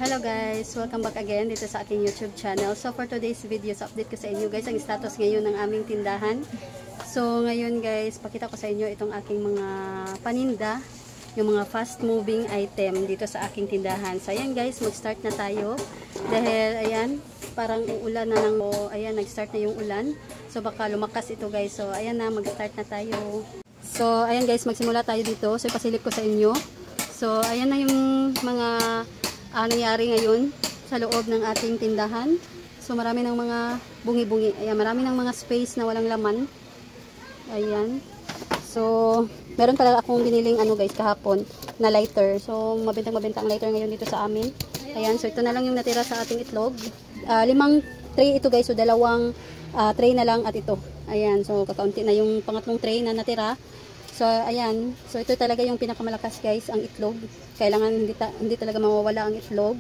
Hello guys! Welcome back again dito sa aking YouTube channel. So for today's videos, update ko sa inyo guys ang status ngayon ng aming tindahan. So ngayon guys, pakita ko sa inyo itong aking mga paninda, yung mga fast moving item dito sa aking tindahan. So ayan guys, mag-start na tayo. Dahil ayan, parang uulan na lang. O ayan, nag-start na yung ulan. So baka lumakas ito guys. So ayan na, mag-start na tayo. So ayan guys, magsimula tayo dito. So ipasilip ko sa inyo. So ayan na yung mga nangyari ngayon sa loob ng ating tindahan. So marami ng mga bungi-bungi. Ayan, marami ng mga space na walang laman. Ayan. So meron pala akong biniling guys kahapon na lighter. So mabentang-mabenta ang lighter ngayon dito sa amin. Ayan, so ito na lang yung natira sa ating itlog. 5 tray ito guys. So 2 tray na lang at ito. Ayan, so kakaunti na yung pangatlong tray na natira. So ayan, so ito talaga yung pinakamalakas guys, ang itlog. Kailangan hindi talaga mawawala ang itlog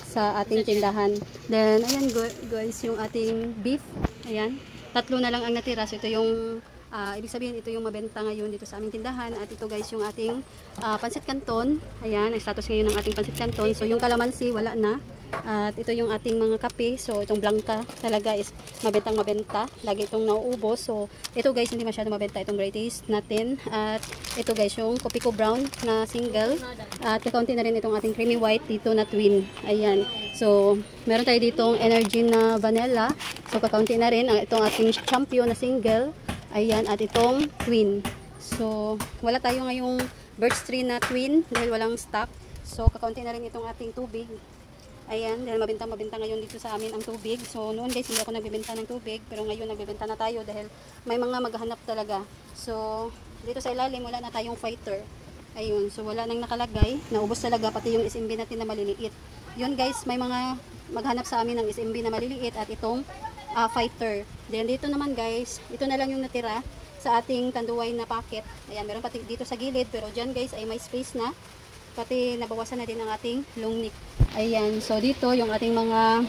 sa ating tindahan. Then ayan guys, yung ating beef. Ayan, 3 na lang ang natira. So ito yung ibig sabihin ito yung mabenta ngayon dito sa aming tindahan. At ito guys yung ating pansit canton. Ayan, ang status ngayon ng ating pansit canton. So yung calamansi wala na. At ito yung ating mga kape. So itong blanca talaga is mabentang mabenta. Lagi itong nauubos. So ito guys hindi masyado mabenta itong Great Taste natin. At ito guys yung Copico Brown na single. At kakaunti na rin itong ating creamy white dito na twin. Ayan. So meron tayo ditong Energy na vanilla. So kakaunti na rin itong ating Champion na single. Ayan. At itong twin. So wala tayo ngayong Birch Tree na twin dahil walang stock. So kakaunti na rin itong ating tubig. Ayan, dahil mabenta ngayon dito sa amin ang tubig. So noon guys, hindi ako nagbebenta ng tubig. Pero ngayon nagbebenta na tayo dahil may mga maghahanap talaga. So dito sa ilalim wala na tayong fighter. Ayun, so wala nang nakalagay. Naubos talaga pati yung SMB natin na maliliit. Yun guys, may mga maghanap sa amin ng SMB na maliliit at itong fighter. Then dito naman guys, ito na lang yung natira sa ating tanduay na packet. Ayan, meron pati dito sa gilid. Pero dyan guys ay may space na. Pati nabawasan na din ang ating long neck. Ayan, so dito yung ating mga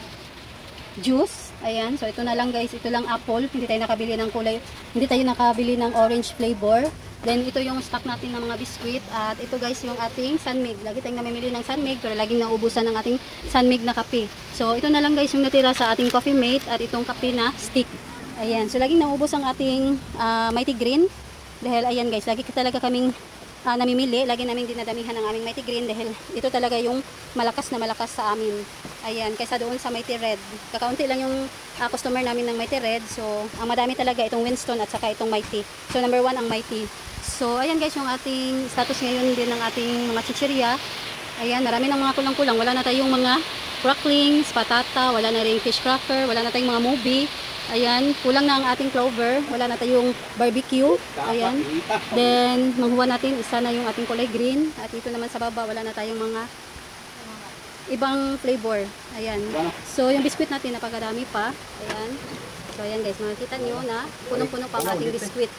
juice. Ayan, so ito na lang guys, ito lang apple. Hindi tayo nakabili ng kulay, hindi tayo nakabili ng orange flavor. Then ito yung stock natin ng mga biscuit. At ito guys yung ating sunmig. Lagi tayong namimili ng sunmig pero laging nauubusan ng ating sunmig na kape. So ito na lang guys yung natira sa ating coffee mate at itong kape na stick. Ayan, so laging nauubos ang ating Mighty Green. Dahil ayan guys, lagi talaga kaming namimili, lagi namin dinadamihan ng aming Mighty Green dahil ito talaga yung malakas na malakas sa amin. Ayan, kaysa doon sa Mighty Red. Kakaunti lang yung customer namin ng Mighty Red. So, ang madami talaga itong Winston at saka itong Mighty. So, number 1 ang Mighty. So, ayan guys, yung ating status ngayon din ng ating mga chichirya. Ayan, marami ng mga kulang-kulang. Wala na tayong mga cracklings, patata, wala na rin fish cracker, wala na tayong mga movie. Ayan, kulang na ang ating clover. Wala na tayong barbecue. Ayan. Then, manghuwa natin, isa na yung ating kulay green. At ito naman sa baba, wala na tayong mga ibang flavor. Ayan. So, yung biskuit natin, napakadami pa. Ayan. So, ayan guys, makikita nyo na punong-puno pa ang ating biskuit.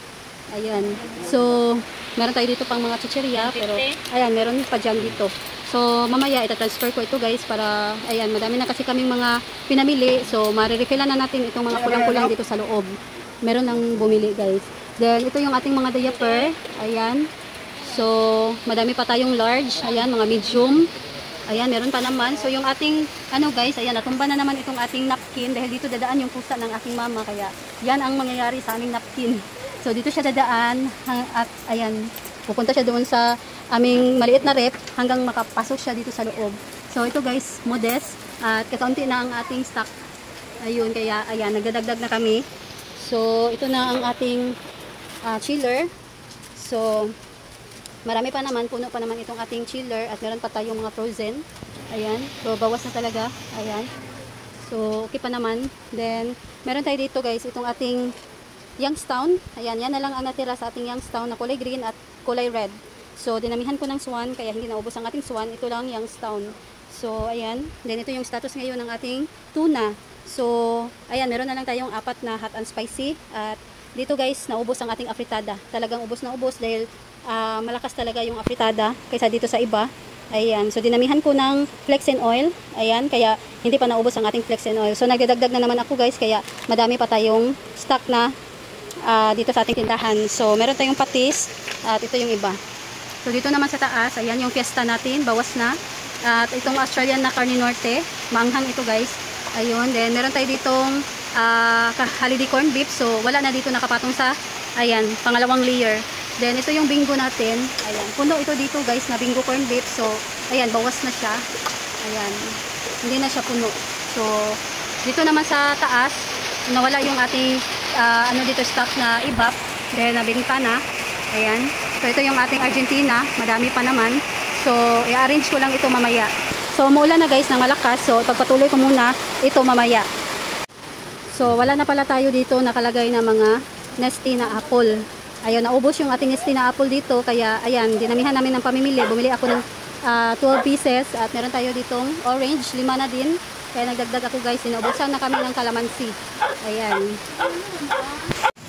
Ayan. So, meron tayo dito pang mga chichirya. Pero, ayan, meron pa dyan dito. So, mamaya itatransfer ko ito guys para, ayan, madami na kasi kaming mga pinamili. So, marirefillan na natin itong mga kulang-kulang dito sa loob. Meron nang bumili guys. Then, ito yung ating mga diaper. Ayan. So, madami pa tayong large. Ayan, mga medium. Ayan, meron pa naman. So, yung ating, guys, ayan, natumba na naman itong ating napkin. Dahil dito dadaan yung pusa ng aking mama. Kaya, yan ang mangyayari sa aming napkin. So, dito siya dadaan. At, ayan, pupunta siya doon sa aming maliit na rep hanggang makapasok siya dito sa loob. So ito guys, modest at kakaunti na ang ating stock. Ayun, kaya ayan, nagdadagdag na kami. So ito na ang ating chiller. So marami pa naman, puno pa naman itong ating chiller at meron pa tayong mga frozen. Ayan, so bawas na talaga. Ayan. So okay pa naman. Then meron tayo dito guys, itong ating Youngstown. Ayan, yan na lang ang natira sa ating Youngstown na kulay green at kulay red. So, dinamihan ko ng swan, kaya hindi naubos ang ating swan. Ito lang Youngstown. So, ayan. Then, ito yung status ngayon ng ating tuna. So, ayan, meron na lang tayong 4 na hot and spicy. At dito guys, naubos ang ating afritada. Talagang ubos na ubos dahil malakas talaga yung afritada kaysa dito sa iba. Ayan. So, dinamihan ko ng Flexen oil. Ayan, kaya hindi pa naubos ang ating Flexen oil. So, nagdadagdag na naman ako guys, kaya madami pa tayong stock na dito sa ating tindahan. So, meron tayong patis at ito yung iba. So, dito naman sa taas, ayan yung fiesta natin, bawas na. At itong Australian na Carne Norte, maanghang ito guys. Ayun, then meron tayo ditong holiday corn beef. So wala na dito nakapatong sa, ayan, pangalawang layer. Then ito yung bingo natin. Ayan, puno ito dito guys na bingo corn beef. So ayan, bawas na siya. Ayan, hindi na siya puno. So dito naman sa taas, nawala yung ating ano dito stock na ibap. Dahil nabinta na. Ayan. So ito yung ating Argentina, madami pa naman. So i-arrange ko lang ito mamaya. So umuulan na guys ng malakas. So pagpatuloy ko muna ito mamaya. So wala na pala tayo dito nakalagay na mga nesty na apple. Ayun, naubos yung ating nesty na apple dito. Kaya ayan, dinamihan namin ng pamimili. Bumili ako ng 12 pieces. At meron tayo ditong orange, 5 na din. Kaya nagdagdag ako guys. Sinubusan na kami ng calamansi. Ayan.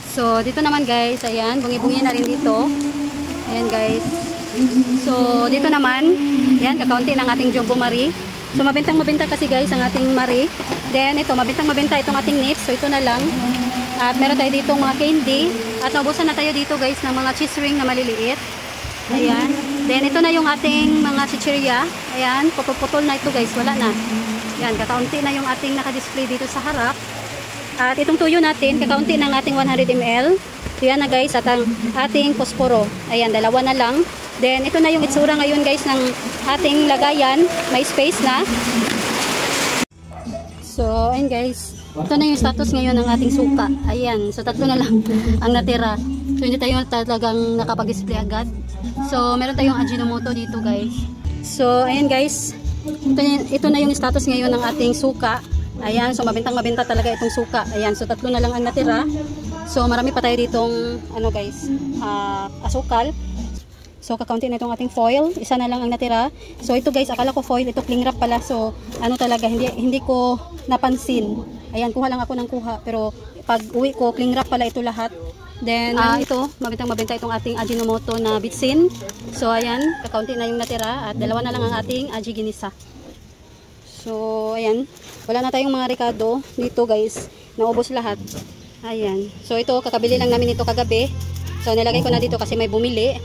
So dito naman guys, ayan, bungi-bungi na rin dito. Ayan guys. So dito naman, ayan, kakaunti ng ating Jumbo Marie. So mabintang-mabinta kasi guys ang ating Marie. Then ito, mabintang-mabinta itong ating nips. So ito na lang. At meron tayo dito mga candy. At naubusan na tayo dito guys ng mga cheese ring na maliliit. Ayan. Then ito na yung ating mga chichirya. Ayan, putol-putol na ito guys. Wala na. Ayan, kakaunti na yung ating naka-display dito sa harap. At itong tuyo natin, kakaunti ng ating 100 ml. So yan na guys, at ang ating posporo. Ayan, dalawa na lang. Then ito na yung itsura ngayon guys ng ating lagayan. May space na. So ayun guys, ito na yung status ngayon ng ating suka. Ayan, so tatlo na lang ang natira. So hindi tayo talagang nakapag-display agad. So meron tayong Ajinomoto dito guys. So ayan guys, ito na yung status ngayon ng ating suka. Ayan, so mabintang-mabinta talaga itong suka. Ayan, so tatlo na lang ang natira. So marami pa tayo ditong ano guys, asukal. So kakaunti na itong ating foil, isa na lang ang natira. So ito guys, akala ko foil, ito cling wrap pala. So ano talaga, hindi ko napansin. Ayan, kuha lang ako ng kuha, pero pag uwi ko, cling wrap pala ito lahat. Then ito, mabintang-mabinta itong ating Ajinomoto na bitsin. So ayan, kakaunti na yung natira at dalawa na lang ang ating Aji Ginisa. So ayan, wala na tayong mga Ricardo dito guys, naubos lahat. Ayan, so ito, kakabili lang namin ito kagabi. So nilagay ko na dito kasi may bumili.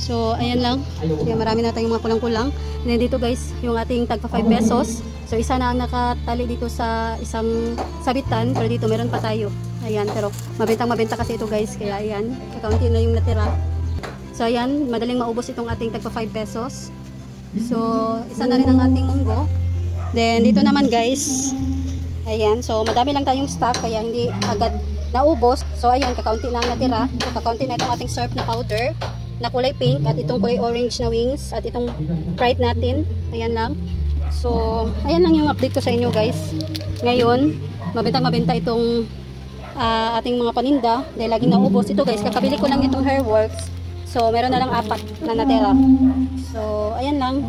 So ayan lang, kaya marami na tayong mga kulang-kulang. And dito guys, yung ating tagpa 5 pesos. So isa na ang nakatali dito sa isang sabitan, pero dito meron pa tayo. Ayan, pero mabintang-mabenta kasi ito guys, kaya ayan, kakaunti na yung natira. So ayan, madaling maubos itong ating tagpa 5 pesos. So isa na rin ang ating munggo. Then dito naman guys, ayan, so madami lang tayong stock kaya hindi agad naubos. So ayan, kakaunti na ang natira. So kakaunti na itong ating syrup na powder na kulay pink at itong kulay orange na wings at itong fried natin. Ayan lang. So ayan lang yung update ko sa inyo guys. Ngayon, mabintang-mabenta itong ating mga paninda dahil laging naubos. Ito guys, kakabili ko lang itong Hairworks. So meron na lang 4 na natira. So ayan lang.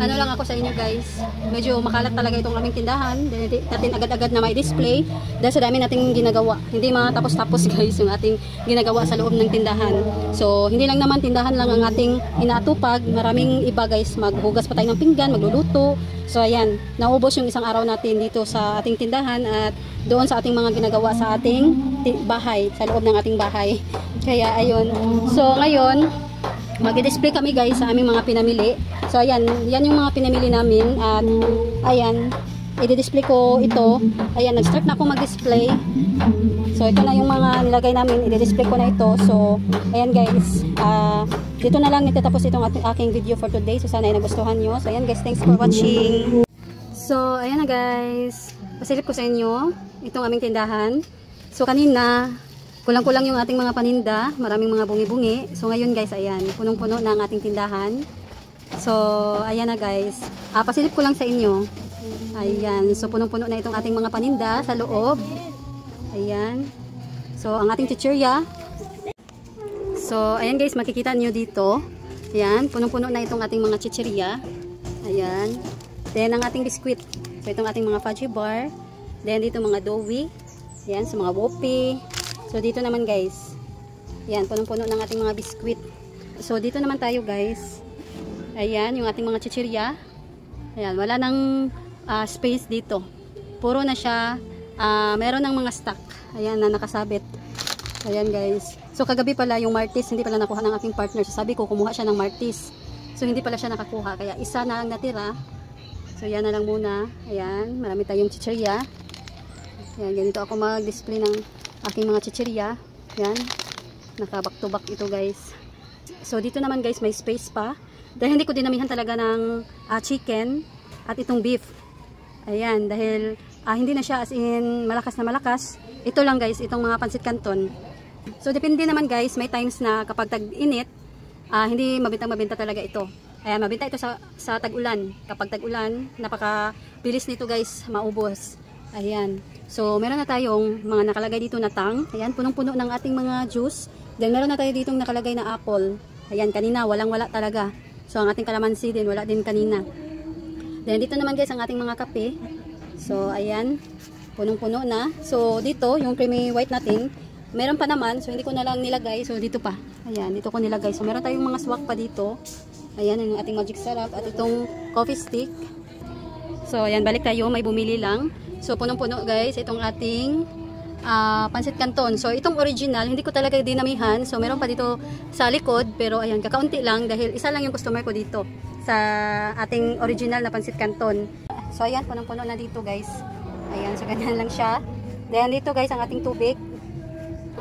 Ano lang ako sa inyo guys, medyo makalat talaga itong aming tindahan. Hindi natin agad-agad na may display dahil sa dami nating ginagawa. Hindi matapos-tapos guys yung ating ginagawa sa loob ng tindahan. So hindi lang naman tindahan lang ang ating inaatupag, maraming iba guys, maghugas pa tayo ng pinggan, magluluto. So ayan, naubos yung isang araw natin dito sa ating tindahan at doon sa ating mga ginagawa sa ating bahay, sa loob ng ating bahay. Kaya ayun, so ngayon mag-display kami guys sa aming mga pinamili. So ayan, yan yung mga pinamili namin at ayan, i-display ko ito. Ayan, nag-start na ako mag-display. So ito na yung mga nilagay namin, i-display ko na ito. So ayan guys, dito na lang natatapos itong aking video for today. So sana ay nagustuhan nyo. So ayan guys, thanks for watching. So ayan na guys, pasilip ko sa inyo itong aming tindahan. So kanina kulang-kulang yung ating mga paninda, maraming mga bungi-bungi. So ngayon guys, ayan, punong-puno na ang ating tindahan. So ayan na guys, pasilip ko lang sa inyo. Ayan, so punong-puno na itong ating mga paninda sa loob. Ayan, so ang ating chichirya. So ayan guys, makikita nyo dito. Ayan, punong-puno na itong ating mga chichirya. Ayan, then ang ating biskwit. So itong ating mga fudgy bar. Then dito mga doughy. Ayan, so mga wopi. So dito naman guys, ayan, punong-puno ng ating mga biskwit. So dito naman tayo guys, ayan, yung ating mga chichirya. Ayan, wala nang space dito. Puro na siya, meron ng mga stock. Ayan, na nakasabit. Ayan guys. So kagabi pala yung Martis, hindi pala nakuha ng aking partner. So sabi ko, kumuha siya ng Martis. So So hindi pala siya nakakuha, kaya isa na lang natira. So yan na lang muna. Ayan, marami tayong chichirya. Ayan, ganito ako mag-display ng aking mga chichirya. Ayan, naka-back to back ito guys. So dito naman guys, may space pa. Dahil hindi ko dinamihan talaga ng chicken at itong beef. Ayan, dahil hindi na siya as in malakas na malakas. Ito lang guys, itong mga pansit canton. So depende naman guys, may times na kapag tag-init, hindi mabintang-mabinta talaga ito. Ayan, mabinta ito sa tag-ulan. Kapag tag-ulan, napakabilis nito guys, maubos. Ayan. So meron na tayong mga nakalagay dito na tang. Ayan, punong-puno ng ating mga juice. Then meron na tayo ditong nakalagay na apple. Ayan, kanina walang-wala talaga. So ang ating kalamansi din, wala din kanina. Then dito naman guys ang ating mga kape. So ayan, punong-puno na. So dito, yung creamy white natin, meron pa naman. So hindi ko na lang nilagay. So dito pa. Ayan, dito ko nilagay. So meron tayong mga swak pa dito. Ayan, yung ating magic syrup at itong coffee stick. So ayan, balik tayo. May bumili lang. So punong-puno guys, itong ating pansit canton. So itong original, hindi ko talaga dinamihan. So meron pa dito sa likod. Pero ayan, kakaunti lang dahil isa lang yung customer ko dito sa ating original na pansit canton. So ayan, punong-puno na dito guys. Ayan, so ganyan lang siya. Then dito guys, ang ating tubig.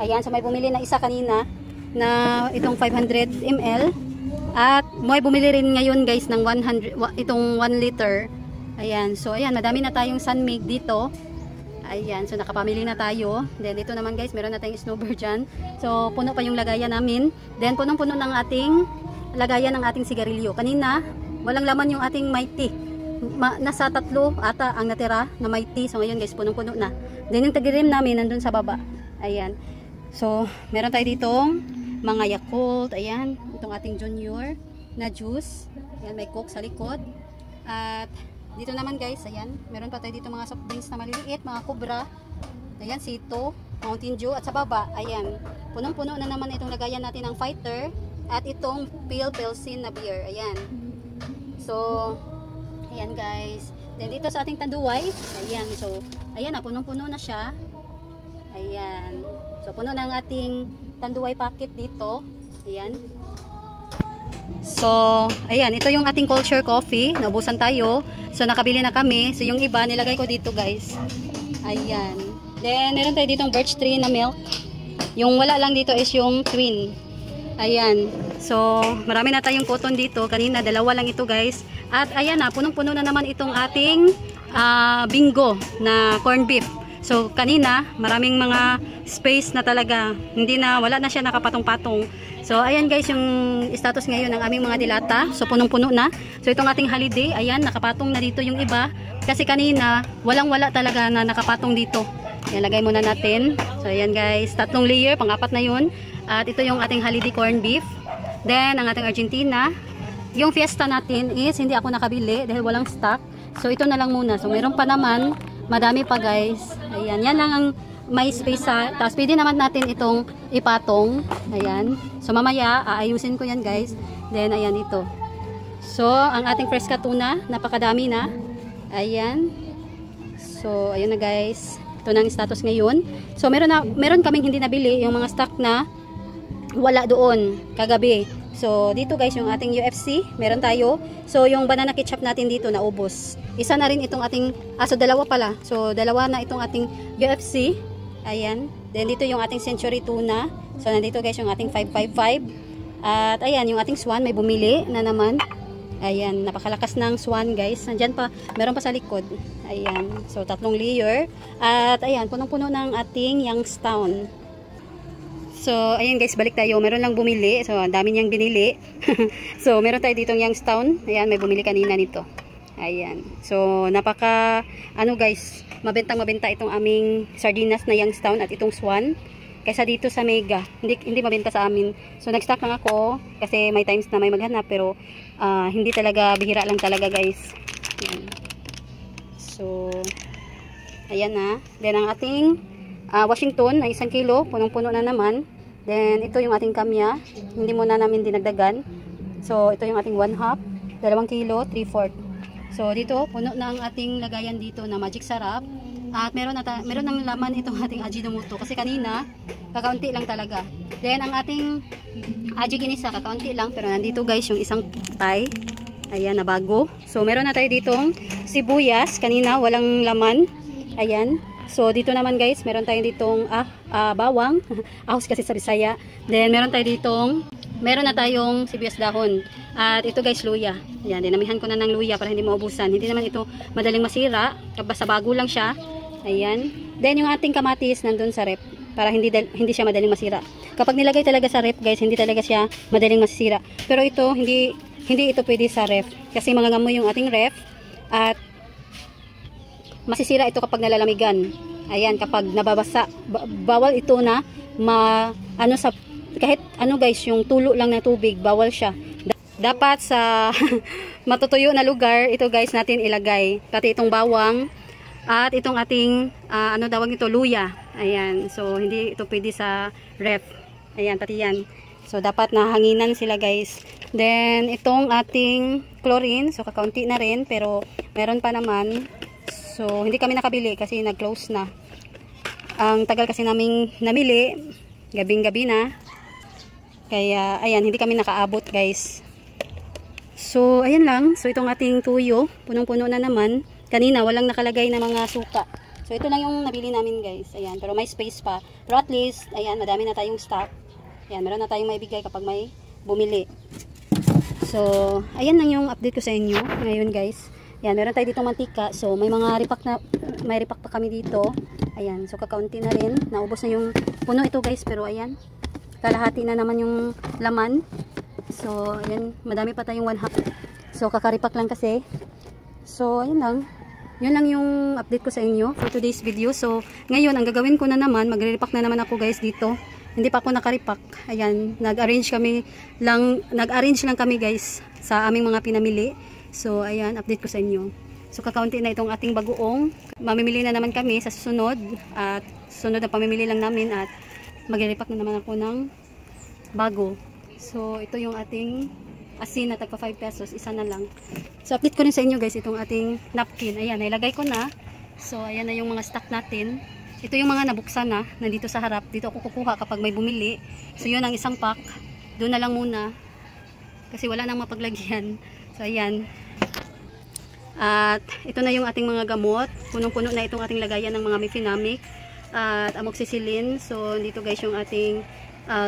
Ayan, so may bumili na isa kanina na itong 500 ml. At may bumili rin ngayon guys ng 100, itong 1 liter. Ayan, so ayan, madami na tayong sunmig dito. Ayan, so nakapamili na tayo. Then dito naman guys, meron na tayong snowbird dyan. So puno pa yung lagayan namin. Then punong-puno ng ating lagayan ng ating sigarilyo. Kanina, walang laman yung ating Mighty. Nasa 3 ata ang natira na Mighty. So ngayon guys, punong-puno na. Then yung tagirim namin nandun sa baba. Ayan. So meron tayo ditong mga Yakult. Ayan, itong ating junior na juice. Ayan, may Coke sa likod. At dito naman guys, ayan, meron pa tayo dito mga soft drinks na maliliit, mga Cobra. Ayan, Sito, Mountain Dew. At sa baba, ayan, punong-puno na naman itong lagayan natin ng Fighter. At itong Pilsen na beer. Ayan. So, ayan guys. Then dito sa ating tanduay, ayan. So, ayan na, punong-puno na siya. Ayan. So, puno na ang ating tanduay packet dito. Ayan. So, ayan. Ito yung ating culture coffee. Naubusan tayo. So, nakabili na kami. So, yung iba, nilagay ko dito guys. Ayan. Then, meron tayo ditong birch tree na milk. Yung wala lang dito is yung twin. Ayan. So, marami na tayong cotton dito. Kanina, 2 lang ito guys. At ayan na, punong-puno na naman itong ating bingo na corned beef. So, kanina, maraming mga space na talaga. Wala na siya nakapatong-patong. So, ayan guys, yung status ngayon ng aming mga dilata. So, punong-puno na. So, itong ating holiday, ayan, nakapatong na dito yung iba. Kasi kanina, walang-wala talaga na nakapatong dito. Ayan, lagay muna natin. So, ayan guys, 3 layer, pang-4 na yun. At ito yung ating holiday corned beef. Then, ang ating Argentina. Yung fiesta natin is, hindi ako nakabili dahil walang stock. So, ito na lang muna. So, meron pa naman. Madami pa guys. Ayan, yan lang ang may space sa. Tapos, pwede naman natin itong ipatong. Ayan. So, mamaya, aayusin ko yan guys. Then, ayan ito. So, ang ating fresca tuna, napakadami na. Ayan. So, ayun na guys. Ito na ang status ngayon. So, meron kaming hindi nabili. Yung mga stock na wala doon kagabi. So, dito guys, yung ating UFC, meron tayo. So, yung banana ketchup natin dito, naubos. Isa na rin itong ating, so 2 pala. So, 2 na itong ating UFC. Ayan. Then, dito yung ating century tuna. So, nandito guys, yung ating 555. At, ayan, yung ating swan, may bumili na naman. Ayan, napakalakas ng swan guys. Nandyan pa, meron pa sa likod. Ayan. So, 3 layer. At, ayan, punong-puno ng ating Youngstown. So, ayan guys, balik tayo. Meron lang bumili. So, ang dami niyang binili. So, meron tayo ditong Youngstown. Ayan, may bumili kanina nito. Ayan. So, guys, mabenta itong aming sardinas na Youngstown at itong swan. Kaysa dito sa Mega. Hindi mabenta sa amin. So, nag-stock lang ako kasi may times na may maghanap. Pero, hindi talaga, bihira lang talaga guys. Ayan. So, ayan na. Then, ang ating Washington na 1 kilo, punong-puno na naman. Then, ito yung ating kamya. Hindi muna namin dinagdagan. So, ito yung ating 1/2. 2 kilo, 3/4. So, dito, puno na ang ating lagayan dito na magic sarap. At meron ng laman itong ating Ajinomoto kasi kanina kakaunti lang talaga. Then ang ating aji ginisa kakaunti lang, pero nandito guys yung isang Thai. Ayan na bago. So meron na tayo ditong sibuyas, kanina walang laman. Ayan. So dito naman guys, meron tayong ditong bawang, ahos kasi sa Bisaya. Then meron na tayong sibuyas dahon. At ito guys, luya. Ayan, dinamihan ko na ng luya para hindi maubusan. Hindi naman ito madaling masira, basta bago lang siya. Ayan. Then yung ating kamatis nandun sa rep para hindi siya madaling masira. Kapag nilagay talaga sa rep guys, hindi talaga siya madaling masira. Pero ito hindi ito pwede sa ref kasi mangangamoy yung ating ref at masisira ito kapag nalalamigan. Ayan, kapag nababasa, bawal ito na kahit ano guys, yung tulo lang na tubig, bawal siya. Dapat sa matutuyo na lugar ito guys natin ilagay. Pati itong bawang at itong ating tawag nito, luya. Ayan, so hindi ito pwede sa ref. Ayan, pati yan. So dapat nahanginan sila guys. Then itong ating chlorine, so kakaunti na rin pero meron pa naman. So hindi kami nakabili kasi nag-close na. Ang tagal kasi naming namili, gabing-gabi na. Kaya ayan, hindi kami nakaabot guys. So ayan lang. So itong ating tuyo, punong-puno na naman. Kanina walang nakalagay na mga suka. So ito lang yung nabili namin guys. Ayan, pero may space pa. Pero at least, ayan, madami na tayong stock. Ayan, meron na tayong maibigay kapag may bumili. So ayan lang yung update ko sa inyo ngayon guys. Ayan, meron tayo dito mantika. So may repack pa kami dito. Ayan, so kakaunti na rin. Naubos na yung puno ito guys, pero ayan, kalahati na naman yung laman. So ayan, madami pa tayong 1/2. So kakaripak lang kasi. So ayan lang. Yun lang yung update ko sa inyo for today's video. So ngayon, ang gagawin ko na naman, magre-repack na naman ako guys dito. Hindi pa ako nakaripak. Ayan, nag-arrange lang kami guys sa aming mga pinamili. So ayan, update ko sa inyo. So kakaunti na itong ating bagoong. Mamimili na naman kami sa susunod. At susunod na pamimili lang namin at magre-repack na naman ako ng bago. So ito yung ating asin na tagpa 5 pesos, isa na lang. So update ko rin sa inyo guys itong ating napkin. Ayan, nailagay ko na. So ayan na yung mga stock natin. Ito yung mga nabuksan na, nandito sa harap. Dito ako kukuha kapag may bumili. So yun ang isang pack. Doon na lang muna. Kasi wala nang mapaglagyan. So ayan. At ito na yung ating mga gamot. Punong-puno na itong ating lagayan ng mga Mefenamic at amoxicillin. So dito guys yung ating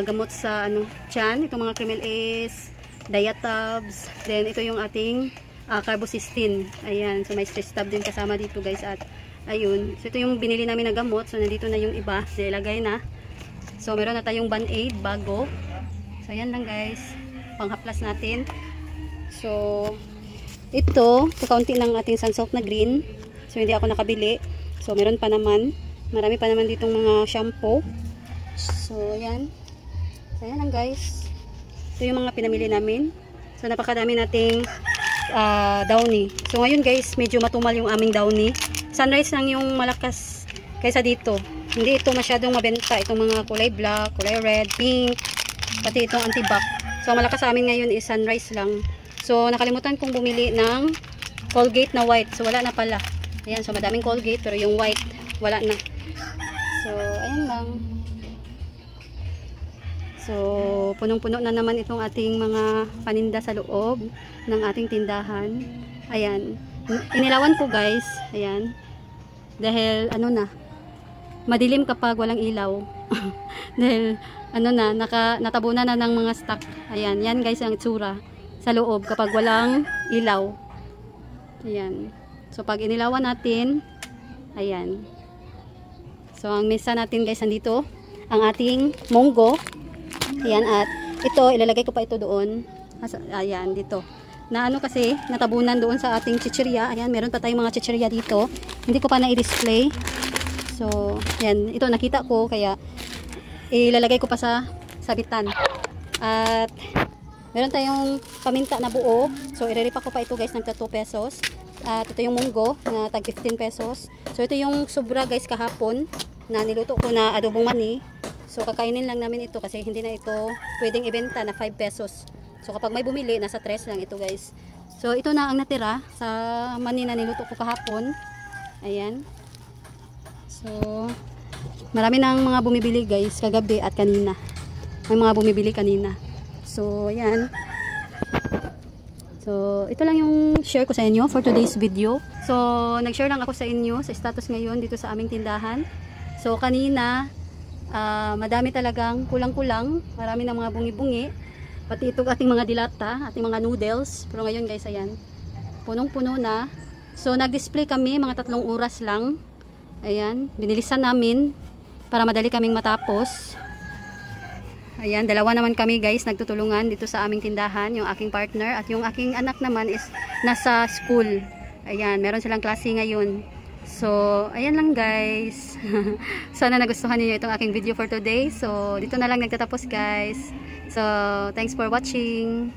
gamot sa tiyan. Itong mga Kremel Ace, Diatabs. Then ito yung ating Carbocystin. Ayan. So may stress tab din kasama dito guys. At ayun. So ito yung binili namin na gamot. So nandito na yung iba. Nilagay na. So meron na tayong Band-Aid bago. So ayan lang guys. Panghaplas natin. So ito, kaunti lang ating sunsalt na green. So hindi ako nakabili. So meron pa naman. Marami pa naman ditong mga shampoo. So ayan. So ayan lang guys. Ito yung mga pinamili namin. So napakadami nating downy. So ngayon guys, medyo matumal yung aming downy. Sunrise lang yung malakas kaysa dito. Hindi ito masyadong mabenta. Itong mga kulay black, kulay red, pink, pati itong antibac. So malakas sa amin ngayon is sunrise lang. So nakalimutan kong bumili ng Colgate na white. So wala na pala. Ayan, so madaming Colgate pero yung white wala na. So ayan lang. So punong-puno na naman itong ating mga paninda sa loob ng ating tindahan. Ayan. Inilawan ko guys. Ayan. Dahil madilim kapag walang ilaw. Dahil natabunan na ng mga stock. Ayan, yan guys ang itsura sa loob kapag walang ilaw. Ayan. So pag inilawan natin, ayan. So ang mesa natin guys nandito, ang ating munggo. Ayan, at ito ilalagay ko pa ito doon. Ayan, dito. Na kasi natabunan doon sa ating chichirya. Ayan, meron pa tayong mga chichirya dito. Hindi ko pa na-i-display. So, ayan, ito nakita ko kaya ilalagay ko pa sa sabitan. At meron tayong paminta na buo. So, ireripa ko pa ito guys ng 2 pesos. At ito yung munggo na tag 15 pesos. So, ito yung sobra guys kahapon na niluto ko na adobong mani. So, kakainin lang namin ito kasi hindi na ito pwedeng ibenta na 5 pesos. So, kapag may bumili, nasa 3 lang ito guys. So, ito na ang natira sa mani na niluto ko kahapon. Ayan. So, marami nang mga bumibili guys kagabi at kanina. May mga bumibili kanina. So, ayan. So, ito lang yung share ko sa inyo for today's video. So, nag-share lang ako sa inyo sa status ngayon dito sa aming tindahan. So, kanina, madami talagang kulang-kulang. Marami ng mga bungi-bungi. Pati ito ating mga dilata, ating mga noodles. Pero ngayon guys, ayan. Punong-puno na. So, nag-display kami mga 3 oras lang. Ayan, binilisan namin para madali kaming matapos. Ayan, 2 naman kami guys, nagtutulungan dito sa aming tindahan, yung aking partner at yung aking anak naman is nasa school. Ayan, meron silang klase ngayon. So, ayan lang guys. Sana nagustuhan niyo itong aking video for today. So, dito na lang nagtatapos guys. So, thanks for watching.